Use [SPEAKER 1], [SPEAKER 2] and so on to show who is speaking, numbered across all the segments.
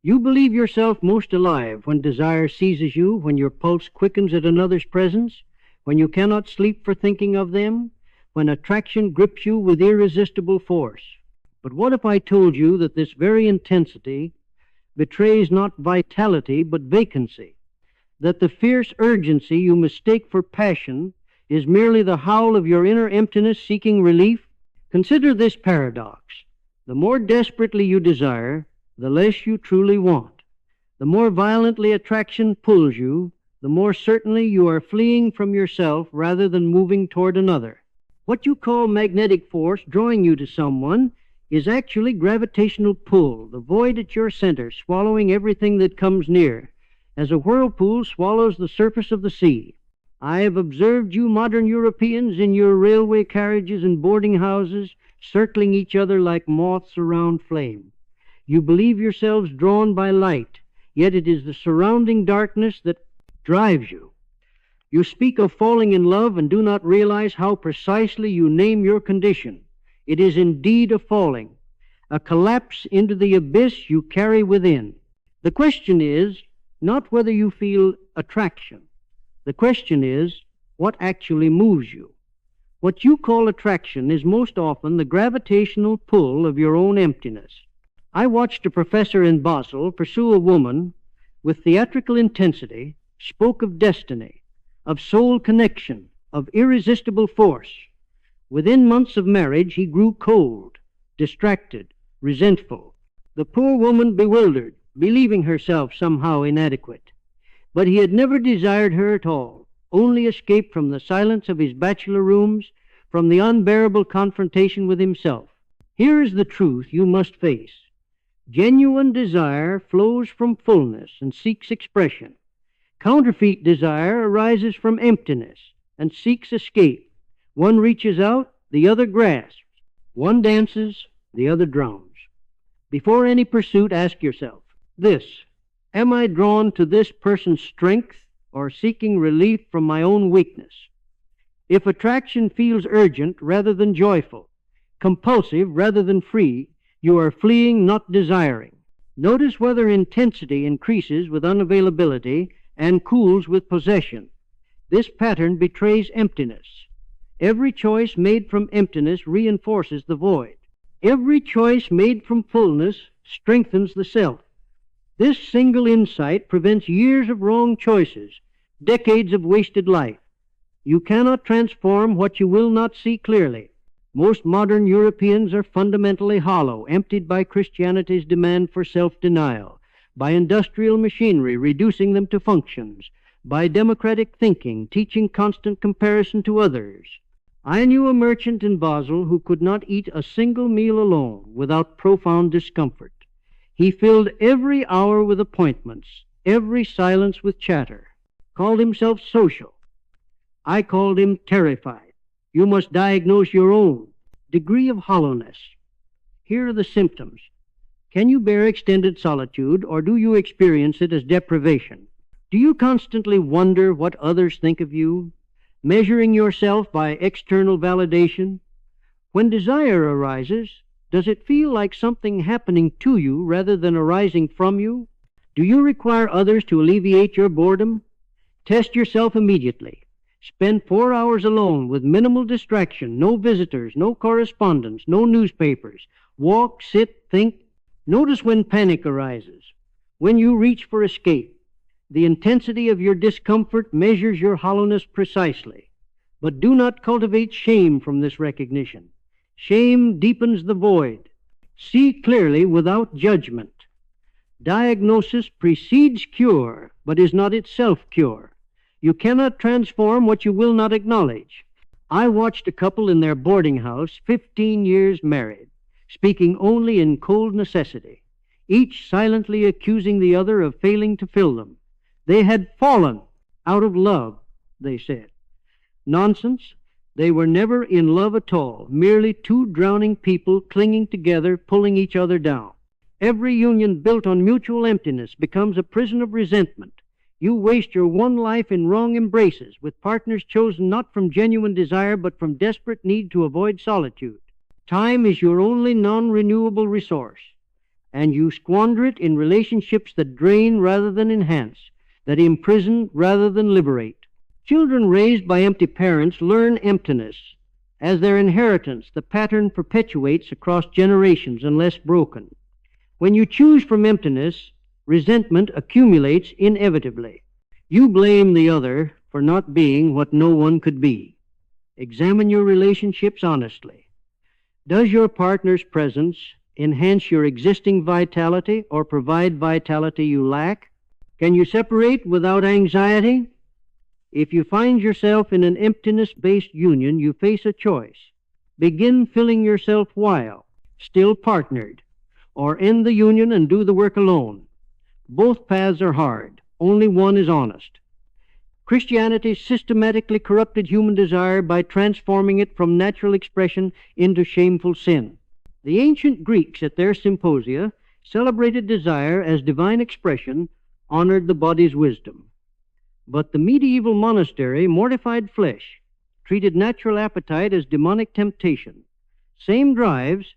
[SPEAKER 1] You believe yourself most alive when desire seizes you, when your pulse quickens at another's presence, when you cannot sleep for thinking of them, when attraction grips you with irresistible force. But what if I told you that this very intensity betrays not vitality but vacancy, that the fierce urgency you mistake for passion is merely the howl of your inner emptiness seeking relief? Consider this paradox. The more desperately you desire, the less you truly want. The more violently attraction pulls you, the more certainly you are fleeing from yourself rather than moving toward another. What you call magnetic force drawing you to someone is actually gravitational pull, the void at your center swallowing everything that comes near, as a whirlpool swallows the surface of the sea. I have observed you modern Europeans in your railway carriages and boarding houses circling each other like moths around flame. You believe yourselves drawn by light, yet it is the surrounding darkness that drives you. You speak of falling in love and do not realize how precisely you name your condition. It is indeed a falling, a collapse into the abyss you carry within. The question is not whether you feel attraction. The question is what actually moves you. What you call attraction is most often the gravitational pull of your own emptiness. I watched a professor in Basel pursue a woman with theatrical intensity, spoke of destiny, of soul connection, of irresistible force. Within months of marriage, he grew cold, distracted, resentful. The poor woman bewildered, believing herself somehow inadequate. But he had never desired her at all, only escaped from the silence of his bachelor rooms, from the unbearable confrontation with himself. Here is the truth you must face. Genuine desire flows from fullness and seeks expression. Counterfeit desire arises from emptiness and seeks escape. One reaches out, the other grasps. One dances, the other drowns. Before any pursuit, ask yourself this: am I drawn to this person's strength or seeking relief from my own weakness? If attraction feels urgent rather than joyful, compulsive rather than free, you are fleeing, not desiring. Notice whether intensity increases with unavailability and cools with possession. This pattern betrays emptiness. Every choice made from emptiness reinforces the void. Every choice made from fullness strengthens the self. This single insight prevents years of wrong choices, decades of wasted life. You cannot transform what you will not see clearly. Most modern Europeans are fundamentally hollow, emptied by Christianity's demand for self-denial, by industrial machinery reducing them to functions, by democratic thinking teaching constant comparison to others. I knew a merchant in Basel who could not eat a single meal alone without profound discomfort. He filled every hour with appointments, every silence with chatter, called himself social. I called him terrified. You must diagnose your own degree of hollowness. Here are the symptoms. Can you bear extended solitude, or do you experience it as deprivation? Do you constantly wonder what others think of you, measuring yourself by external validation? When desire arises, does it feel like something happening to you rather than arising from you? Do you require others to alleviate your boredom? Test yourself immediately. Spend 4 hours alone with minimal distraction, no visitors, no correspondence, no newspapers. Walk, sit, think. Notice when panic arises, when you reach for escape. The intensity of your discomfort measures your hollowness precisely. But do not cultivate shame from this recognition. Shame deepens the void. See clearly without judgment. Diagnosis precedes cure, but is not itself cure. You cannot transform what you will not acknowledge. I watched a couple in their boarding house, 15 years married, speaking only in cold necessity, each silently accusing the other of failing to fill them. They had fallen out of love, they said. Nonsense. They were never in love at all, merely two drowning people clinging together, pulling each other down. Every union built on mutual emptiness becomes a prison of resentment. You waste your one life in wrong embraces, with partners chosen not from genuine desire, but from desperate need to avoid solitude. Time is your only non-renewable resource. and you squander it in relationships that drain rather than enhance, that imprison rather than liberate. Children raised by empty parents learn emptiness. As their inheritance, the pattern perpetuates across generations unless broken. When you choose from emptiness, resentment accumulates inevitably. You blame the other for not being what no one could be. Examine your relationships honestly. Does your partner's presence enhance your existing vitality or provide vitality you lack? Can you separate without anxiety? If you find yourself in an emptiness-based union, you face a choice. Begin filling yourself while still partnered, or end the union and do the work alone. Both paths are hard. Only one is honest. Christianity systematically corrupted human desire by transforming it from natural expression into shameful sin. The ancient Greeks at their symposia celebrated desire as divine expression, honored the body's wisdom. But the medieval monastery mortified flesh, treated natural appetite as demonic temptation. Same drives,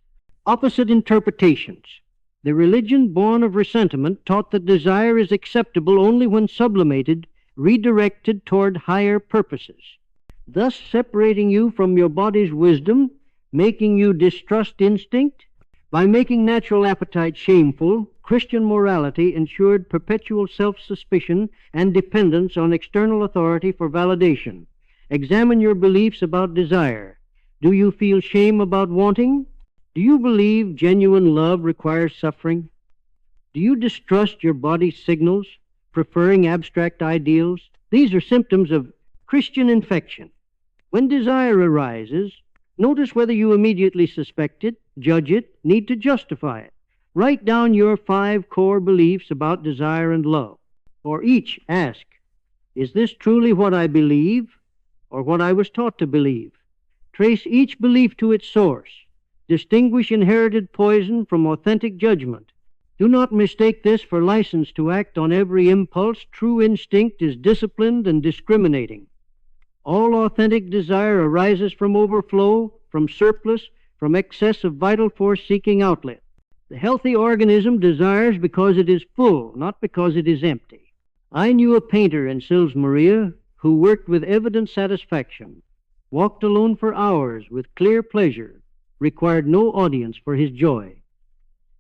[SPEAKER 1] opposite interpretations. The religion born of resentment taught that desire is acceptable only when sublimated, redirected toward higher purposes, thus separating you from your body's wisdom, making you distrust instinct. By making natural appetite shameful, Christian morality ensured perpetual self-suspicion and dependence on external authority for validation. Examine your beliefs about desire. Do you feel shame about wanting? Do you believe genuine love requires suffering? Do you distrust your body's signals, preferring abstract ideals? These are symptoms of Christian infection. When desire arises, notice whether you immediately suspect it, judge it, need to justify it. Write down your 5 core beliefs about desire and love. For each, ask, is this truly what I believe or what I was taught to believe? Trace each belief to its source. Distinguish inherited poison from authentic judgment. Do not mistake this for license to act on every impulse. True instinct is disciplined and discriminating. All authentic desire arises from overflow, from surplus, from excess of vital force seeking outlet. The healthy organism desires because it is full, not because it is empty. I knew a painter in Sils Maria who worked with evident satisfaction, walked alone for hours with clear pleasure, required no audience for his joy.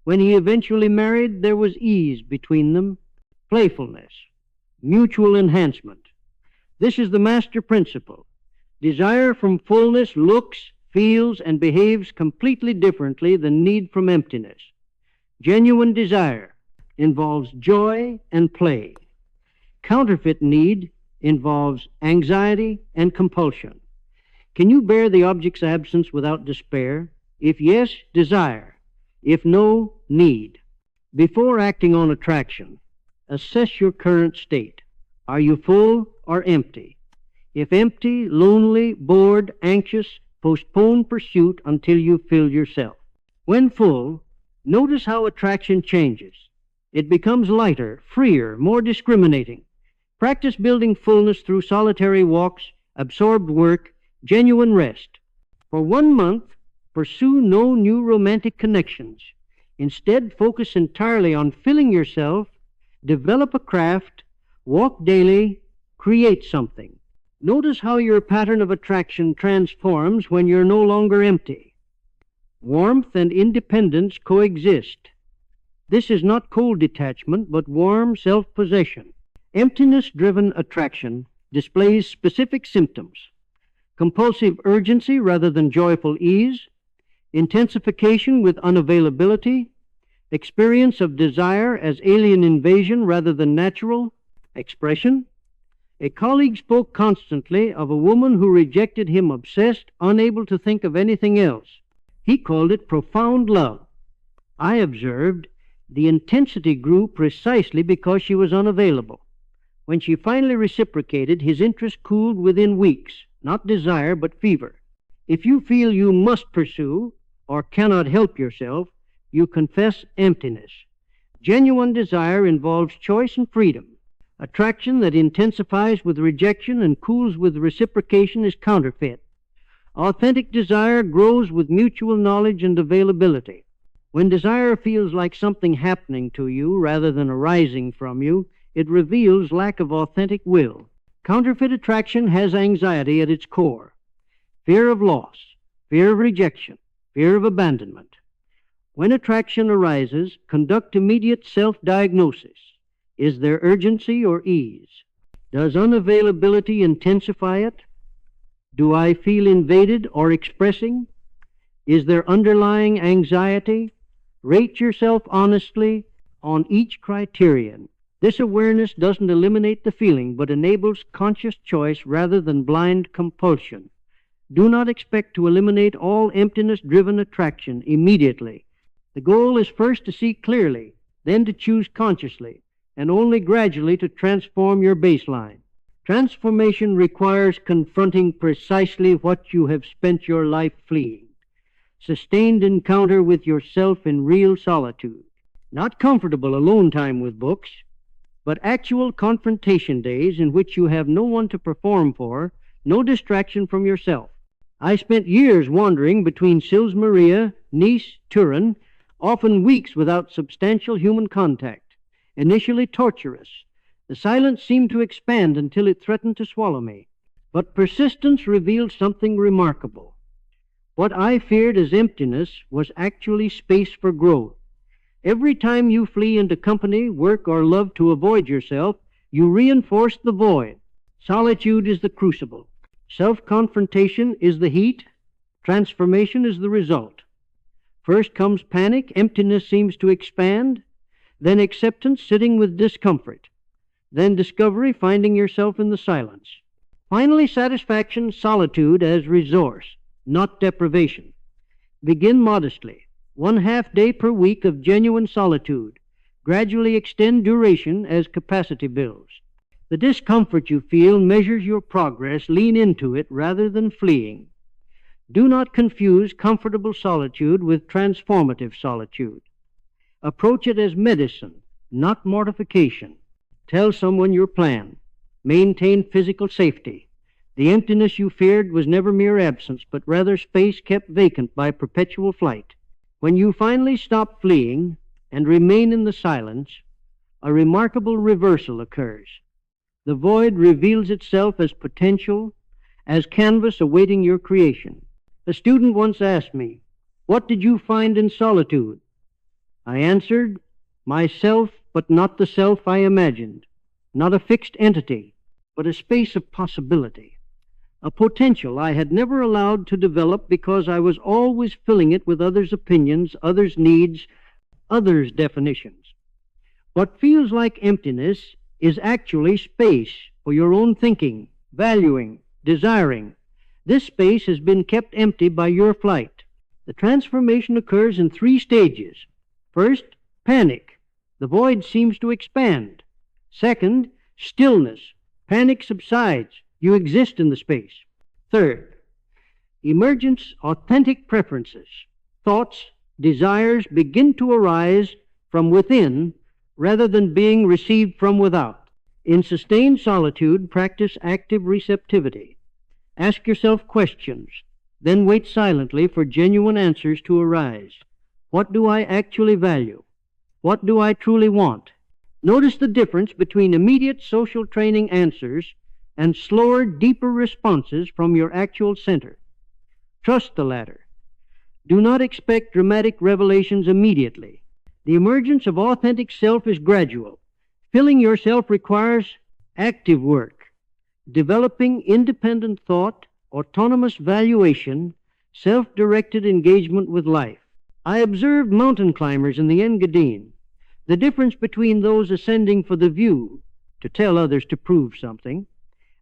[SPEAKER 1] When he eventually married, there was ease between them, playfulness, mutual enhancement. This is the master principle. Desire from fullness looks, feels, and behaves completely differently than need from emptiness. Genuine desire involves joy and play. Counterfeit need involves anxiety and compulsion. Can you bear the object's absence without despair? If yes, desire. If no, need. Before acting on attraction, assess your current state. Are you full or empty? If empty, lonely, bored, anxious, postpone pursuit until you fill yourself. When full, notice how attraction changes. It becomes lighter, freer, more discriminating. Practice building fullness through solitary walks, absorbed work, genuine rest. For 1 month, pursue no new romantic connections. Instead, focus entirely on filling yourself, develop a craft, walk daily, create something. Notice how your pattern of attraction transforms when you're no longer empty. Warmth and independence coexist. This is not cold detachment, but warm self-possession. Emptiness-driven attraction displays specific symptoms: compulsive urgency rather than joyful ease, intensification with unavailability, experience of desire as alien invasion rather than natural expression. A colleague spoke constantly of a woman who rejected him obsessed, unable to think of anything else. He called it profound love. I observed the intensity grew precisely because she was unavailable. When she finally reciprocated, his interest cooled within weeks, not desire but fever. If you feel you must pursue or cannot help yourself, you confess emptiness. Genuine desire involves choice and freedom. Attraction that intensifies with rejection and cools with reciprocation is counterfeit. Authentic desire grows with mutual knowledge and availability. When desire feels like something happening to you rather than arising from you, it reveals lack of authentic will. Counterfeit attraction has anxiety at its core, fear of loss, fear of rejection, fear of abandonment. When attraction arises, conduct immediate self-diagnosis. Is there urgency or ease? Does unavailability intensify it? Do I feel invaded or expressing? Is there underlying anxiety? Rate yourself honestly on each criterion. This awareness doesn't eliminate the feeling, but enables conscious choice rather than blind compulsion. Do not expect to eliminate all emptiness-driven attraction immediately. The goal is first to see clearly, then to choose consciously, and only gradually to transform your baseline. Transformation requires confronting precisely what you have spent your life fleeing. Sustained encounter with yourself in real solitude. Not comfortable alone time with books, but actual confrontation days in which you have no one to perform for, no distraction from yourself. I spent years wandering between Sils Maria, Nice, Turin, often weeks without substantial human contact. Initially torturous, the silence seemed to expand until it threatened to swallow me. But persistence revealed something remarkable. What I feared as emptiness was actually space for growth. Every time you flee into company, work, or love to avoid yourself, you reinforce the void. Solitude is the crucible. Self-confrontation is the heat. Transformation is the result. First comes panic, emptiness seems to expand. Then acceptance, sitting with discomfort. Then discovery, finding yourself in the silence. Finally, satisfaction, solitude as resource, not deprivation. Begin modestly. 1/2 day per week of genuine solitude. Gradually extend duration as capacity builds. The discomfort you feel measures your progress. Lean into it rather than fleeing. Do not confuse comfortable solitude with transformative solitude. Approach it as medicine, not mortification. Tell someone your plan. Maintain physical safety. The emptiness you feared was never mere absence, but rather space kept vacant by perpetual flight. When you finally stop fleeing and remain in the silence, a remarkable reversal occurs. The void reveals itself as potential, as canvas awaiting your creation. A student once asked me, "What did you find in solitude?" I answered, "Myself, but not the self I imagined. Not a fixed entity, but a space of possibility. A potential I had never allowed to develop because I was always filling it with others' opinions, others' needs, others' definitions. What feels like emptiness is actually space for your own thinking, valuing, desiring. This space has been kept empty by your flight. The transformation occurs in 3 stages. First, panic. The void seems to expand. Second, stillness. Panic subsides. You exist in the space. Third, emergence, authentic preferences. Thoughts, desires begin to arise from within rather than being received from without. In sustained solitude, practice active receptivity. Ask yourself questions, then wait silently for genuine answers to arise. What do I actually value? What do I truly want? Notice the difference between immediate social training answers and slower, deeper responses from your actual center. Trust the latter. Do not expect dramatic revelations immediately. The emergence of authentic self is gradual. Filling yourself requires active work, developing independent thought, autonomous valuation, self-directed engagement with life. I observed mountain climbers in the Engadine. The difference between those ascending for the view, to tell others to prove something,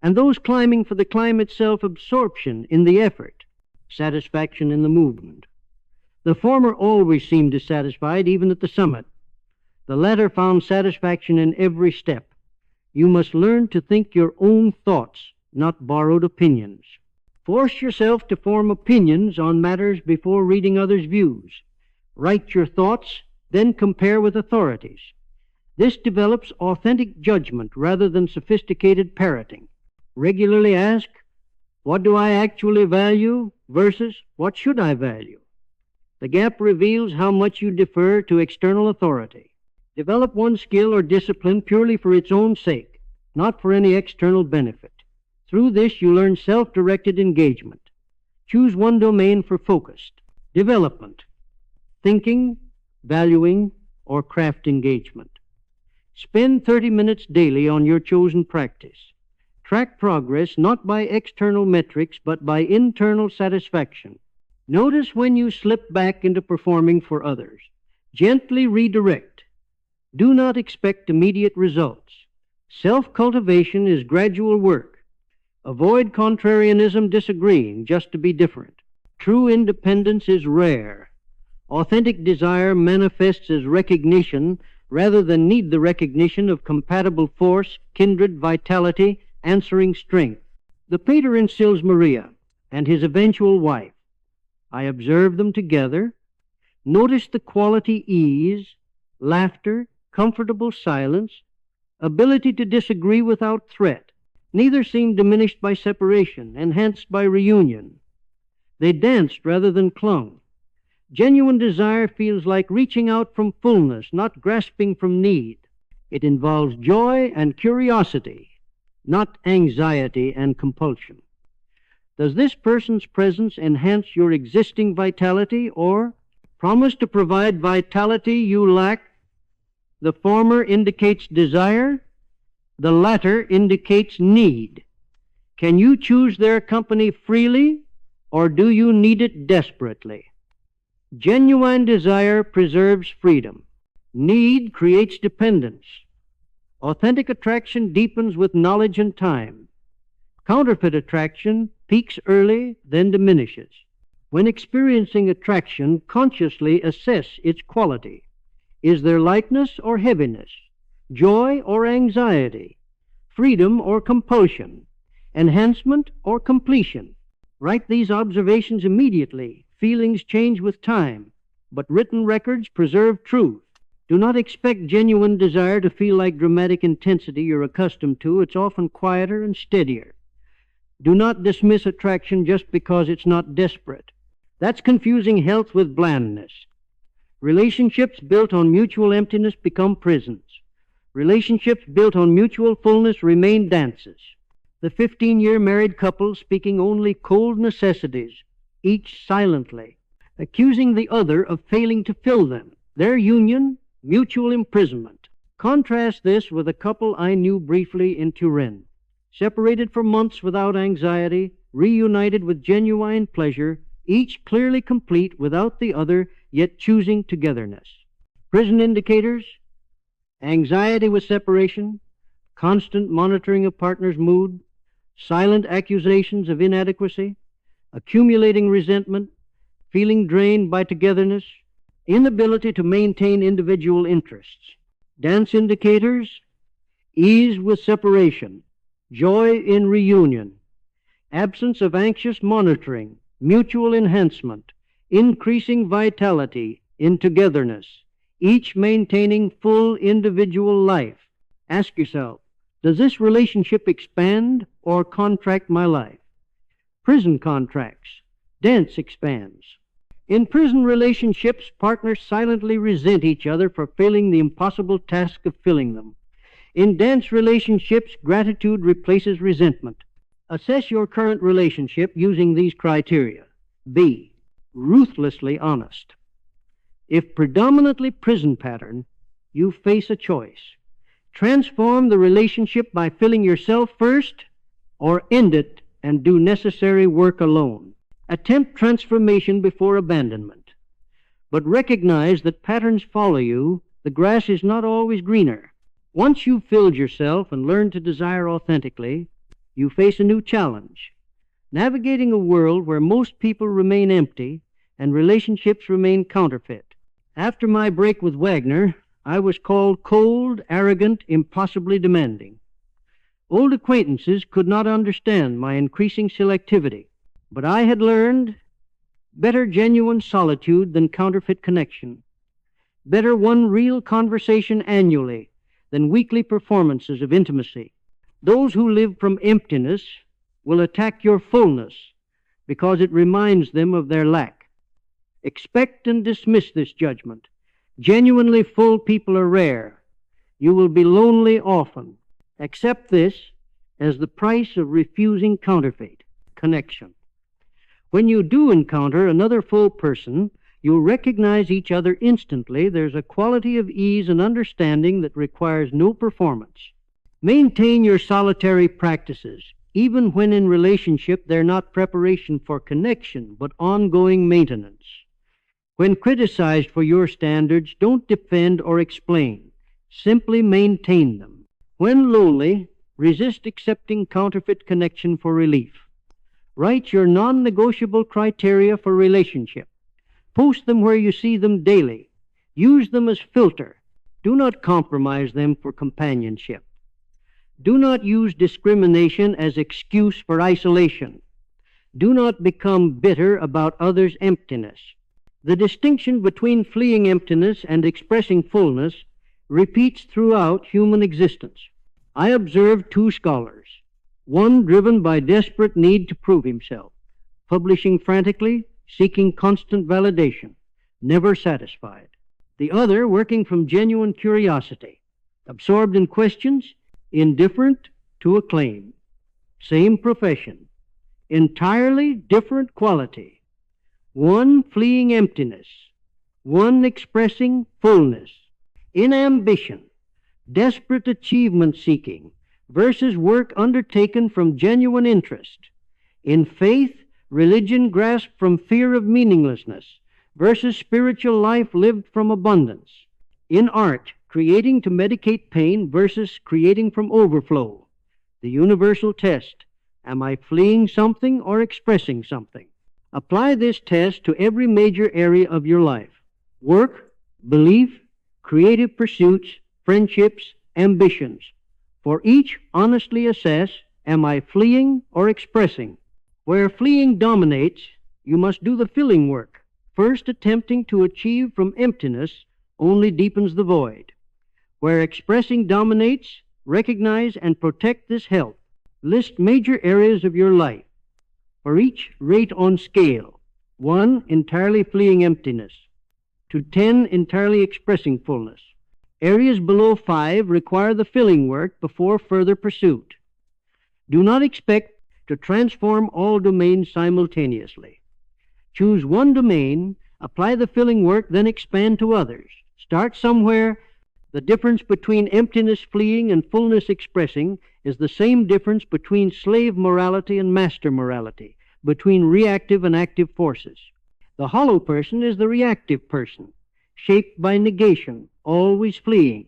[SPEAKER 1] and those climbing for the climb itself, absorption in the effort, satisfaction in the movement. The former always seemed dissatisfied, even at the summit. The latter found satisfaction in every step. You must learn to think your own thoughts, not borrowed opinions. Force yourself to form opinions on matters before reading others' views. Write your thoughts, then compare with authorities. This develops authentic judgment rather than sophisticated parroting. Regularly ask, what do I actually value versus what should I value? The gap reveals how much you defer to external authority. Develop one skill or discipline purely for its own sake, not for any external benefit. Through this, you learn self-directed engagement. Choose one domain for focused development, thinking, valuing, or craft engagement. Spend 30 minutes daily on your chosen practice. Track progress not by external metrics, but by internal satisfaction. Notice when you slip back into performing for others. Gently redirect. Do not expect immediate results. Self-cultivation is gradual work. Avoid contrarianism, disagreeing just to be different. True independence is rare. Authentic desire manifests as recognition rather than need the recognition of compatible force, kindred vitality, answering strength. The painter instills Maria and his eventual wife. I observe them together. Notice the quality ease, laughter, comfortable silence, ability to disagree without threat. Neither seemed diminished by separation, enhanced by reunion. They danced rather than clung. Genuine desire feels like reaching out from fullness, not grasping from need. It involves joy and curiosity, not anxiety and compulsion. Does this person's presence enhance your existing vitality or promise to provide vitality you lack? The former indicates desire, the latter indicates need. Can you choose their company freely, or do you need it desperately? Genuine desire preserves freedom. Need creates dependence. Authentic attraction deepens with knowledge and time. Counterfeit attraction peaks early, then diminishes. When experiencing attraction, consciously assess its quality. Is there lightness or heaviness, joy or anxiety, freedom or compulsion, enhancement or completion? Write these observations immediately. Feelings change with time, but written records preserve truth. Do not expect genuine desire to feel like dramatic intensity you're accustomed to. It's often quieter and steadier. Do not dismiss attraction just because it's not desperate. That's confusing health with blandness. Relationships built on mutual emptiness become prisons. Relationships built on mutual fullness remain dances. The 15-year married couple speaking only cold necessities, each silently, accusing the other of failing to fill them. Their union, mutual imprisonment. Contrast this with a couple I knew briefly in Turin. Separated for months without anxiety, reunited with genuine pleasure, each clearly complete without the other, yet choosing togetherness. Prison indicators: anxiety with separation, constant monitoring of partner's mood, silent accusations of inadequacy, accumulating resentment, feeling drained by togetherness, inability to maintain individual interests. Dance indicators: ease with separation, joy in reunion, absence of anxious monitoring, mutual enhancement, increasing vitality in togetherness, each maintaining full individual life. Ask yourself, does this relationship expand or contract my life? Prison contracts. Dance expands. In prison relationships, partners silently resent each other for failing the impossible task of filling them. In dance relationships, gratitude replaces resentment. Assess your current relationship using these criteria. B. Ruthlessly honest. If predominantly prison pattern, you face a choice. Transform the relationship by filling yourself first, or end it and do necessary work alone. Attempt transformation before abandonment. But recognize that patterns follow you. The grass is not always greener. Once you've filled yourself and learned to desire authentically, you face a new challenge. Navigating a world where most people remain empty and relationships remain counterfeit. After my break with Wagner, I was called cold, arrogant, impossibly demanding. Old acquaintances could not understand my increasing selectivity, but I had learned better genuine solitude than counterfeit connection. Better one real conversation annually than weekly performances of intimacy. Those who live from emptiness will attack your fullness because it reminds them of their lack. Expect and dismiss this judgment. Genuinely full people are rare. You will be lonely often. Accept this as the price of refusing counterfeit connection. When you do encounter another full person, you'll recognize each other instantly. There's a quality of ease and understanding that requires no performance. Maintain your solitary practices. Even when in relationship, they're not preparation for connection, but ongoing maintenance. When criticized for your standards, don't defend or explain. Simply maintain them. When lonely, resist accepting counterfeit connection for relief. Write your non-negotiable criteria for relationship. Post them where you see them daily. Use them as filter. Do not compromise them for companionship. Do not use discrimination as excuse for isolation. Do not become bitter about others' emptiness. The distinction between fleeing emptiness and expressing fullness repeats throughout human existence. I observed two scholars, one driven by desperate need to prove himself, publishing frantically, seeking constant validation, never satisfied. The other working from genuine curiosity, absorbed in questions, indifferent to acclaim. Same profession, entirely different quality. One fleeing emptiness, one expressing fullness. In ambition, desperate achievement seeking versus work undertaken from genuine interest. In faith, religion grasped from fear of meaninglessness versus spiritual life lived from abundance. In art, creating to medicate pain versus creating from overflow. The universal test, am I fleeing something or expressing something? Apply this test to every major area of your life. Work, belief, creative pursuits, friendships, ambitions. For each, honestly assess, am I fleeing or expressing? Where fleeing dominates, you must do the filling work. First, attempting to achieve from emptiness only deepens the void. Where expressing dominates, recognize and protect this health. List major areas of your life. For each, rate on scale. 1, entirely fleeing emptiness. To 10, entirely expressing fullness. Areas below 5 require the filling work before further pursuit. Do not expect to transform all domains simultaneously. Choose one domain, apply the filling work, then expand to others. Start somewhere. The difference between emptiness fleeing and fullness expressing is the same difference between slave morality and master morality, between reactive and active forces. The hollow person is the reactive person, shaped by negation, always fleeing.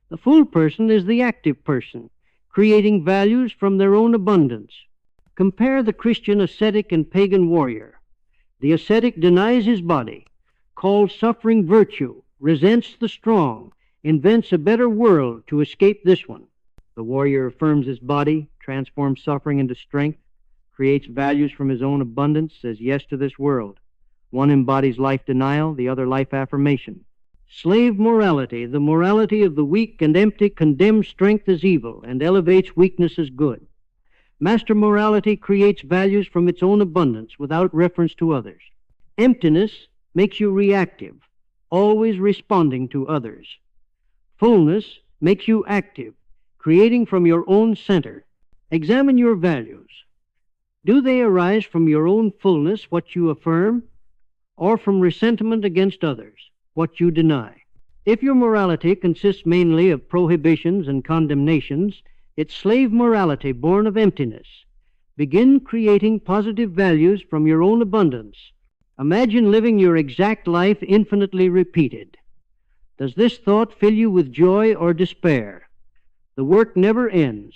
[SPEAKER 1] The full person is the active person, creating values from their own abundance. Compare the Christian ascetic and pagan warrior. The ascetic denies his body, calls suffering virtue, resents the strong, invents a better world to escape this one. The warrior affirms his body, transforms suffering into strength, creates values from his own abundance, says yes to this world. One embodies life denial, the other life affirmation. Slave morality, the morality of the weak and empty, condemns strength as evil and elevates weakness as good. Master morality creates values from its own abundance without reference to others. Emptiness makes you reactive, always responding to others. Fullness makes you active, creating from your own center. Examine your values. Do they arise from your own fullness, what you affirm, or from resentment against others, what you deny? If your morality consists mainly of prohibitions and condemnations, it's slave morality born of emptiness. Begin creating positive values from your own abundance. Imagine living your exact life infinitely repeated. Does this thought fill you with joy or despair? The work never ends.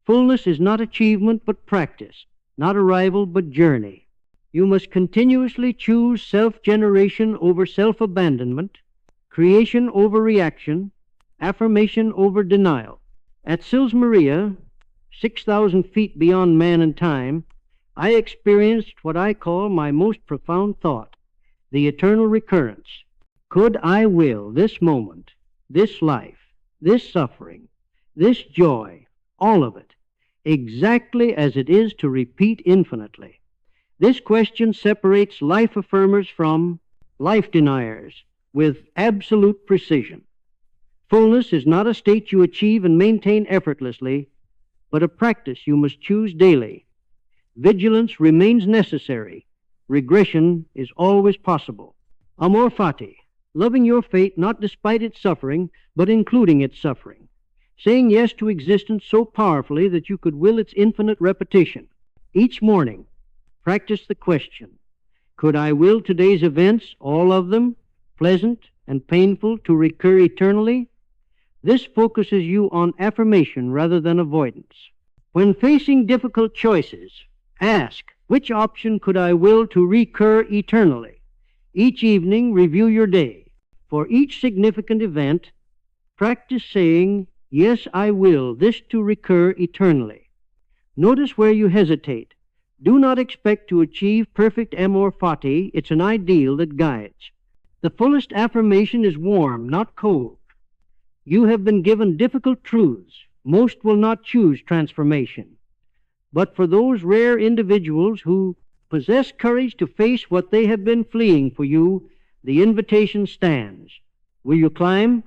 [SPEAKER 1] Fullness is not achievement but practice, not arrival but journey. You must continuously choose self-generation over self-abandonment, creation over reaction, affirmation over denial. At Sils Maria, 6,000 feet beyond man and time, I experienced what I call my most profound thought, the eternal recurrence. Could I will this moment, this life, this suffering, this joy, all of it, exactly as it is, to repeat infinitely? This question separates life affirmers from life deniers, with absolute precision. Fullness is not a state you achieve and maintain effortlessly, but a practice you must choose daily. Vigilance remains necessary. Regression is always possible. Amor fati, loving your fate not despite its suffering, but including its suffering. Saying yes to existence so powerfully that you could will its infinite repetition. Each morning, practice the question, could I will today's events, all of them, pleasant and painful, to recur eternally? This focuses you on affirmation rather than avoidance. When facing difficult choices, ask, which option could I will to recur eternally? Each evening, review your day. For each significant event, practice saying, yes, I will this to recur eternally. Notice where you hesitate. Do not expect to achieve perfect amor fati. It's an ideal that guides. The fullest affirmation is warm, not cold. You have been given difficult truths. Most will not choose transformation. But for those rare individuals who possess courage to face what they have been fleeing for you, the invitation stands. Will you climb?